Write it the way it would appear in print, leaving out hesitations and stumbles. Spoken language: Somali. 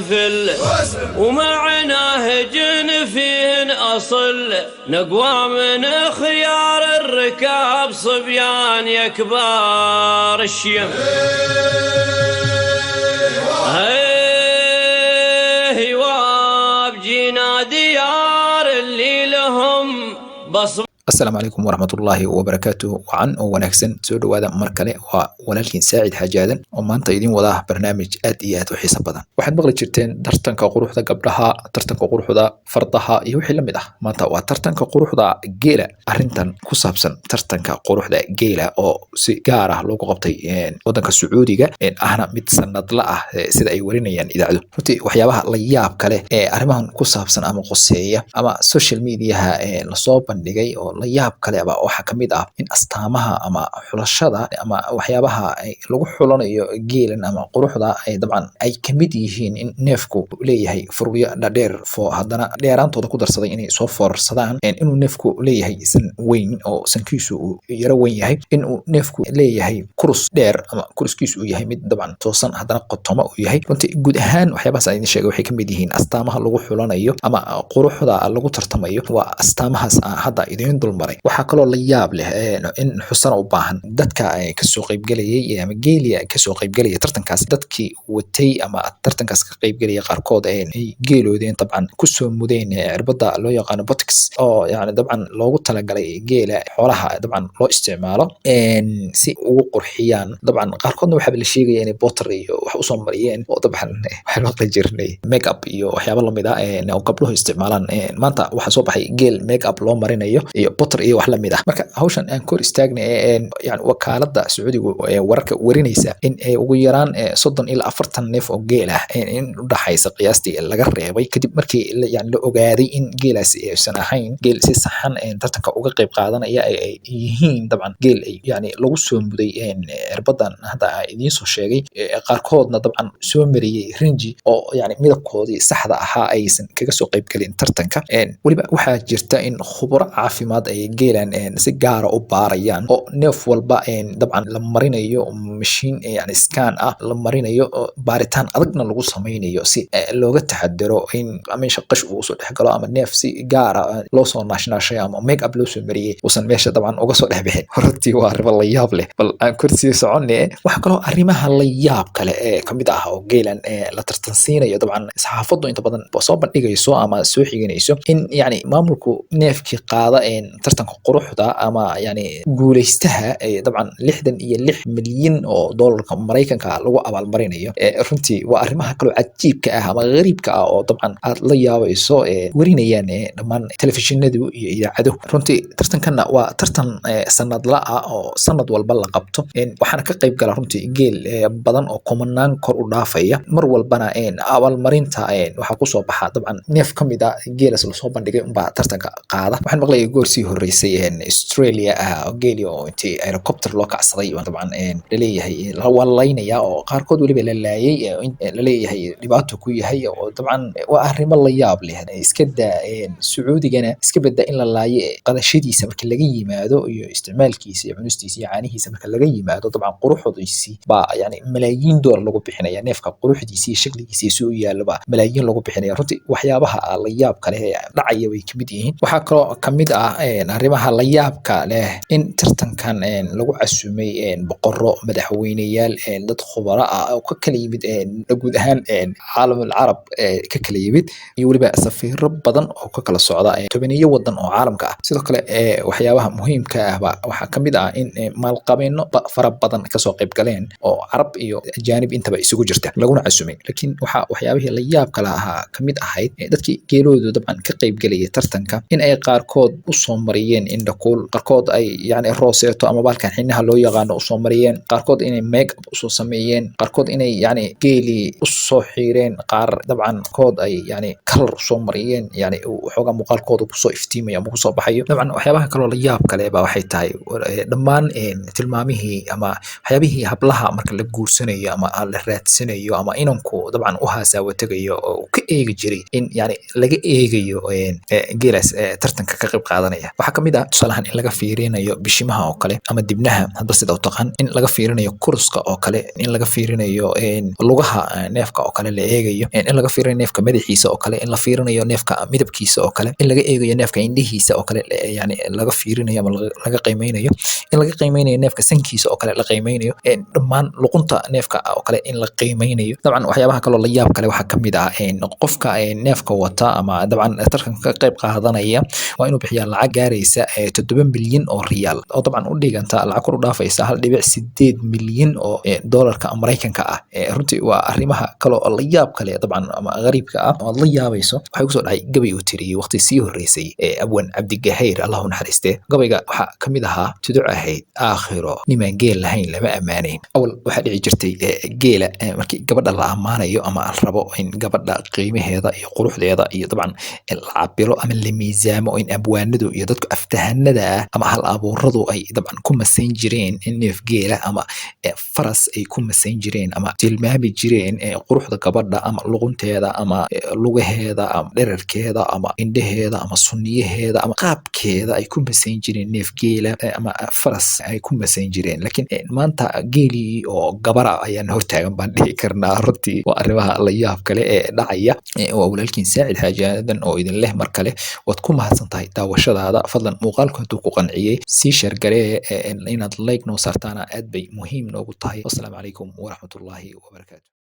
فل ومعنا هجن فيه أصل نقوى من خيار الركاب صبيان يا كبار الشيم هي وابجينا ديار اللي لهم بصم. السلام عليكم ورحمة الله وبركاته وعن ونكسن سود هذا مركلة ولكن ساعد حاجادا وما أنت يدين وضع برنامج آديات وحساب بدن واحد بغل جرتين ترتن كقروح ذا قبلها ترتن كقروح ذا فرضها يوحي لمده ما أنت وترتن كقروح ذا جيلة أرنتن كسبسن ترتن كقروح ذا جيلة أو سجارة لو قبطي ودن كسعودي جا أهنا متسند لا سيد أي ورينيان إذا عدو رتي وحيابها لياب كله أرمهم كسبسن أما قصية أما سوشيال ميديا نصوب بندقي la yaab kale aba waxa kamid ah in astaamaha ama xulashada ama waxyaabaha lagu xulanayo geelan ama quruxda ay dabcan ay kamid yihiin in neefku leeyahay furbiyo dheer haddana dheeraantooda ku darsaday inay soo foorsadaan inuu neefku leeyahay san weyn oo sankiisu yara weyn yahay inuu neefku leeyahay kurus dheer ama kuruskiisu uu yahay mid dabcan toosan haddana qotomo uu yahay runtii guud ahaan waxyaabahaas aan idin sheegay waxay kamid yihiin astaamaha lagu xulanayo ama quruxda lagu tartamayo waa astaamahaas hadda idin dulmaray waxaa kaloo la yaab leh in xusana u baahan dadka ka soo qayb galayay ama geeliya ka soo qayb galaya tartankaas dadkii watay ama tartankaas ka qayb galaya qaarkood ay geeloodeen dabcan ku soo mudeen cirbada loo yaqaan botox oo yani dabcan loogu talagalay geela xoolaha dabcan loo isticmaalo si ugu qurxiyaan dabcan qaarkoodna waxa la sheegay inay butter iyo wax u soo mariyeen oo dabcan waxa loo qajirnay make up iyo waxyaabo lamid ah oo gabdhuhu isticmaalaan maanta waxa soo baxay geel make up loo marinayo iyo butter iyo wax lamid ah marka hawshan aan kor istaagnay yani wakaalada Sacuudiga wararka warinaysa in ay ugu yaraan 30 ilaa 40 neef oo geel ah in u dhaxaysa qiyaastii laga reebay kadib markii yani la ogaaday in geelaas aysan ahayn geel si saxan tartanka uga qayb qaadanaya ay yihiin dabcan geel yani lagu soo muday cirbadan hadda idiin soo sheegay qaarkoodna dabcan soo mariyay rinji oo yani midabkoodii saxda ahaa aysan kaga soo qayb galin tartanka waliba waxaa jirta in khubaro caafimaad ay geelan si gaar ah u baarayaan oo neef walba dabcan la marinayo machine yani scan ah la marinayo baaritaan adagna lagu sameynayo si looga taxadaro in meesha qash uu soo dhaxgalo ama neef si gaar ah loo soo naashnaashay ama make up loo soo mariyay uusan meesha dabcan uga soo dhaxbixin hortii waa arrimo la yaab leh bal aan kursiga soconay waxa kaloo arrimaha la yaab kale kamid ah oo geelan la tartansiinayo dabcan saxaafadu inta badan soo bandhigayso ama soo xiganayso in yani maamulku neefkii qaada tartanka quruxda ama yani guuleystaha dabcan 66 milyan oo doolarka Mareykanka lagu abaalmarinayo runtii waa arrimaha kale cajiibka ah ama gariibka ah oo dabcan aad la yaabayso warinayaan dhamaan telefishinadu iyo idaacado runtii tartankanna waa tartan sanadla ah oo sanad walba la qabto waxaana ka qayb gala runtii geel badan oo kumanaan kor u dhaafaya mar walbana abaalmarinta waxa ku soo baxa dabcan neef kamid ah geelas la soo bandhigay unba tartanka qaada waxaan maqlay goorsii horeysay Australia geeli oo intii helicopter loo kacsaday dabcan leeyahay la walaynaya oo qaarkood waliba la laayay leeyahay dhibaato ku yahay oo dabcan waa arrimo la yaab leh iska daa Sacuudigana iska bada in la laayay qadashadiisa markii laga yimaado iyo isticmaalkiisa iyo cunistiisa iyo caanihiisa marka laga yimaado dabcan quruxdiisa ba yani malaayiin dollar lagu bixinaya neefka quruxdiisa iyo shakligiisa soo yaalaba malaayiin lagu bixinaya runtii waxyaabaha la yaab kale dhacaya way kamid yihiin waxa kaloo kamid ah arrimaha la yaabka leh in tartankan lagu casumay boqorro madaxweynayaal dad khubaro ah oo ka kala yimid guud ahaan caalamul carab ka kala yimid iyo waliba safiiro badan oo ka kala socda tobaniyo wadan oo caalamka ah sidoo kale waxyaabaha muhiimka ah waxa kamid ah in maalqabeeno fara badan ka soo qayb galeen oo carab iyo ajaanib intaba isugu jirta laguna casumay laakiin waxyaabihii la yaabka lahaa kamid ahayd dadkii geeloodu dabcan ka qayb galaya tartanka in ay qaarkood u soo mariyeen indhakuul qaarkood ay yani rooseeto ama balkan xinaha loo yaqaano u soo mariyeen qaarkood inay make up u soo sameeyeen qaarkood inay yani geeli u soo xiireen qaar dabcan kood ay yani color soo mariyeen yani waxooga muuqaalkooda ku soo iftiimaya ama ku soo baxayo dabcan waxyaabaha kale oo la yaab kale ba waxay tahay dhammaan tilmaamihii ama waxyaabihii hablaha marka la guursanayo ama la raadsanayo ama inanku dabcan u haasawa tagayo oo ka eegi jiray in yani laga eegayo geelas tartanka ka qayb qaadanaya waxaa kamid ah tusaalahan in laga fiirinayo bishimaha oo kale ama dibnaha hadba sida u taqaan, in laga fiirinayo kuruska oo kale, in laga fiirinayo lugaha neefka oo kale la eegayo, in laga fiirinayo neefka madaxiisa oo kale, in la fiirinayo neefka midabkiisa oo kale, in laga eegayo neefka indhihiisa oo kale, yani laga fiirinayo ama laga qiimeynayo, in laga qiimeynayo neefka sankiisa oo kale la qiimeynayo, dhammaan luqunta neefka oo kale in la qiimeynayo. dabcan waxyaabaha kaloo la yaab kale waxaa kamid ah qofka neefka wata ama dabcan tartanka ka qayb qaadanaya waa inuu bixiyaa lacag gaaraysa 7 milyan oo riyaal oo dabcan u dhiganta lacag kor u dhaafaysa 1.8 milyan oo doolarka Mareykanka ah. runtii waa arrimaha kale oo la yaab kale dabcan ama qariibka ah oo la yaabayso. waxay kusoo dhacay gabay uu tiriyay waqti sii horeysay abwan cabdigahayr allahu naxariiste. gabayga waxaa kamid ahaa tuduc ahayd aakhiro nimaan geel lahayn lama ammaanayn. awal waxaa dhici jirtay geela markii gabadha la ammaanayo ama la rabo in gabadha qiimaheeda iyo quruxdeeda iyo dabcan la cabiro ama la miisaamo, in abwaanadu iyo dadku aftahanada ah ama hal abuuradu ay dabcan ku masayn jireen in neef geela ama faras ay ku masayn jireen ama tilmaami jireen quruxda gabadha ama luqunteeda ama lugaheeda ama dhererkeeda ama indhaheeda ama sunniyaheeda ama qaabkeeda ay ku masayn jireen neef geela ama faras ay ku masayn jireen. laakiin maanta geelii oo gabara ayaan hortaagan baan dhihi karnaa. runtii waa arrimaha la yaab kale ee dhacaya. waa walaalkiin saacid xaaji aadan oo idin leh mar kale waad ku mahadsan tahay daawashadaada. fadlan muuqaalku hadduu ku qanciyey sii sheergaree inaad like noo saartaana aad bay muhiim noogu tahay. wassalaamu calaykum waraxmatullaahi wabarakaatu.